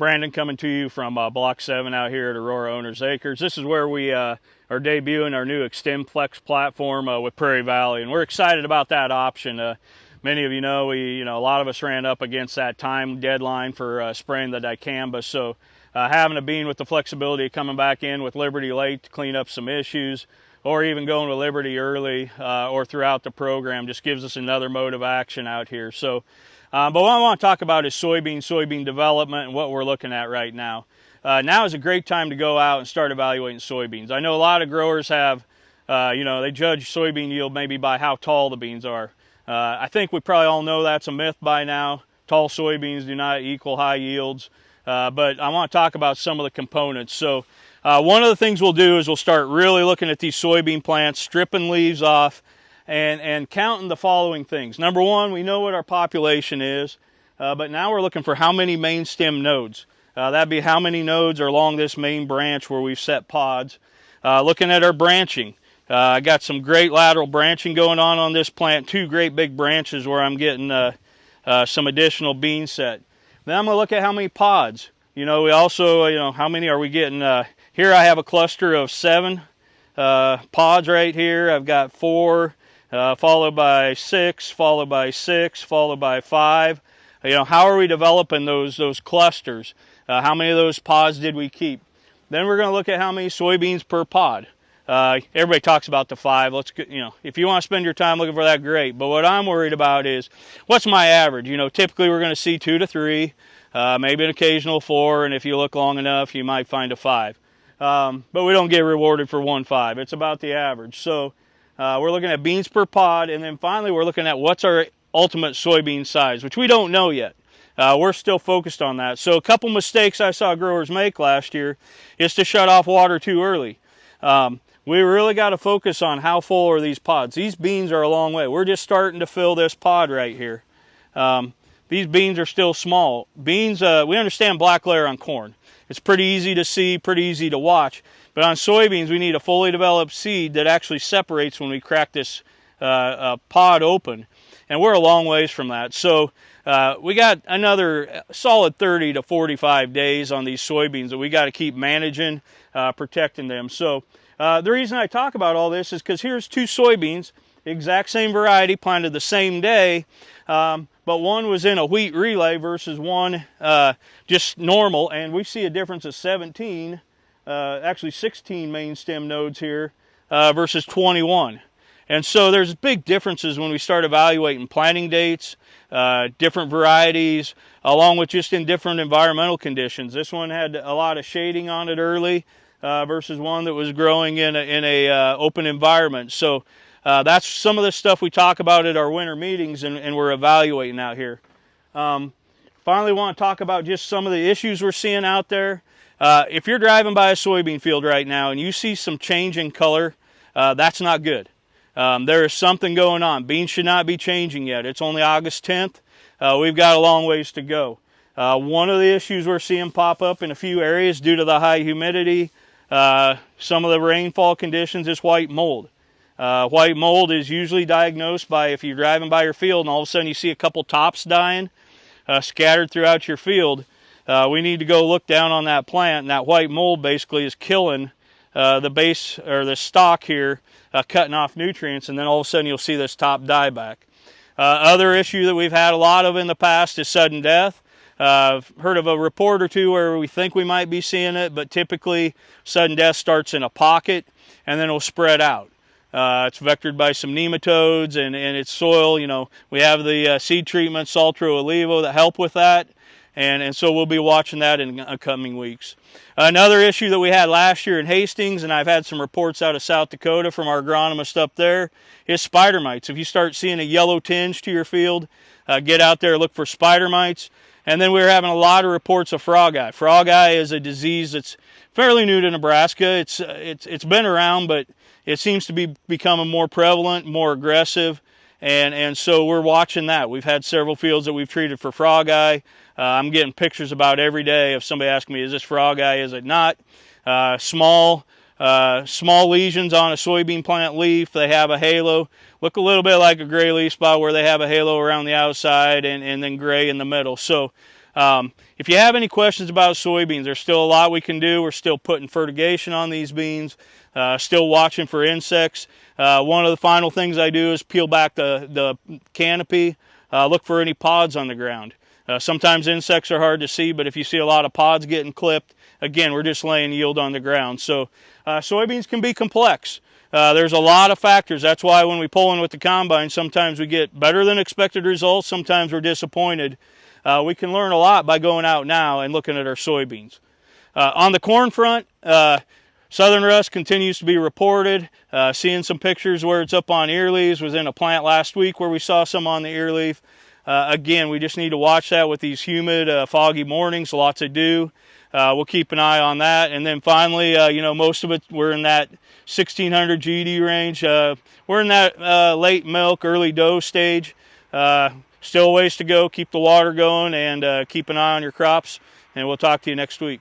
Brandon coming to you from Block 7 out here at Aurora Owners Acres. This is where we are debuting our new Extend Flex platform with Prairie Valley, and we're excited about that option. Many of you know, a lot of us ran up against that time deadline for spraying the dicamba, so having a bean with the flexibility of coming back in with Liberty late to clean up some issues, or even going with Liberty early or throughout the program just gives us another mode of action out here. So. But what I want to talk about is soybean development and what we're looking at right now. Now is a great time to go out and start evaluating soybeans. I know a lot of growers have, they judge soybean yield maybe by how tall the beans are. I think we probably all know that's a myth by now. Tall soybeans do not equal high yields. But I want to talk about some of the components. So one of the things we'll do is we'll start really looking at these soybean plants, stripping leaves off, and counting the following things. Number one, we know what our population is, but now we're looking for how many main stem nodes. That'd be how many nodes are along this main branch where we've set pods. Looking at our branching. I got some great lateral branching going on this plant, 2 great big branches where I'm getting some additional bean set. Then I'm going to look at how many pods. We also, how many are we getting? Here I have a cluster of 7 pods right here. I've got 4. Followed by 6, followed by 6, followed by 5. How are we developing those clusters? How many of those pods did we keep? Then we're going to look at how many soybeans per pod. Everybody talks about the 5. If you want to spend your time looking for that, great. But what I'm worried about is, what's my average? Typically we're going to see 2 to 3, maybe an occasional 4, and if you look long enough, you might find a 5. But we don't get rewarded for 1 5. It's about the average. So. We're looking at beans per pod, and then finally we're looking at what's our ultimate soybean size, which we don't know yet. We're still focused on that. So a couple mistakes I saw growers make last year is to shut off water too early. We really got to focus on how full are these pods. These beans are a long way. We're just starting to fill this pod right here. These beans are still small. Beans, we understand black layer on corn. It's pretty easy to see, pretty easy to watch. But on soybeans, we need a fully developed seed that actually separates when we crack this pod open. And we're a long ways from that. So we got another solid 30 to 45 days on these soybeans that we got to keep managing, protecting them. So the reason I talk about all this is because here's 2 soybeans, exact same variety, planted the same day, but one was in a wheat relay versus one just normal, and we see a difference of 17, actually 16 main stem nodes here versus 21. And so there's big differences when we start evaluating planting dates, different varieties, along with just in different environmental conditions. This one had a lot of shading on it early versus one that was growing in a open environment. So that's some of the stuff we talk about at our winter meetings, and we're evaluating out here. Finally, want to talk about just some of the issues we're seeing out there. If you're driving by a soybean field right now and you see some change in color, that's not good. There is something going on. Beans should not be changing yet. It's only August 10th. We've got a long ways to go. One of the issues we're seeing pop up in a few areas due to the high humidity, some of the rainfall conditions, is white mold. White mold is usually diagnosed by if you're driving by your field and all of a sudden you see a couple tops dying scattered throughout your field. We need to go look down on that plant, and that white mold basically is killing the base or the stalk here, cutting off nutrients, and then all of a sudden you'll see this top die back. Other issue that we've had a lot of in the past is sudden death. I've heard of a report or 2 where we think we might be seeing it, but typically sudden death starts in a pocket and then it'll spread out. It's vectored by some nematodes and its soil. We have the seed treatments, Saltro Olivo, that help with that. And so we'll be watching that in coming weeks. Another issue that we had last year in Hastings, and I've had some reports out of South Dakota from our agronomist up there, is spider mites. If you start seeing a yellow tinge to your field, get out there, look for spider mites. And then we were having a lot of reports of frog eye. Frog eye is a disease that's fairly new to Nebraska. It's been around, but it seems to be becoming more prevalent, more aggressive. And so we're watching that. We've had several fields that we've treated for frog eye. I'm getting pictures about every day of somebody asking me, is this frog eye, is it not? Small lesions on a soybean plant leaf. They have a halo. Look a little bit like a gray leaf spot where they have a halo around the outside and then gray in the middle. So If you have any questions about soybeans, there's still a lot we can do. We're still putting fertigation on these beans, still watching for insects. One of the final things I do is peel back the canopy, look for any pods on the ground. Sometimes insects are hard to see, but if you see a lot of pods getting clipped, again, we're just laying yield on the ground. So soybeans can be complex. There's a lot of factors. That's why when we pull in with the combine, sometimes we get better than expected results. Sometimes we're disappointed. We can learn a lot by going out now and looking at our soybeans. On the corn front, southern rust continues to be reported. Seeing some pictures where it's up on ear leaves. Was in a plant last week where we saw some on the ear leaf. Again, we just need to watch that with these humid, foggy mornings. Lots of dew. We'll keep an eye on that. And then finally, most of it, we're in that 1600 GD range. We're in that late milk, early dough stage. Still a ways to go. Keep the water going and keep an eye on your crops. And we'll talk to you next week.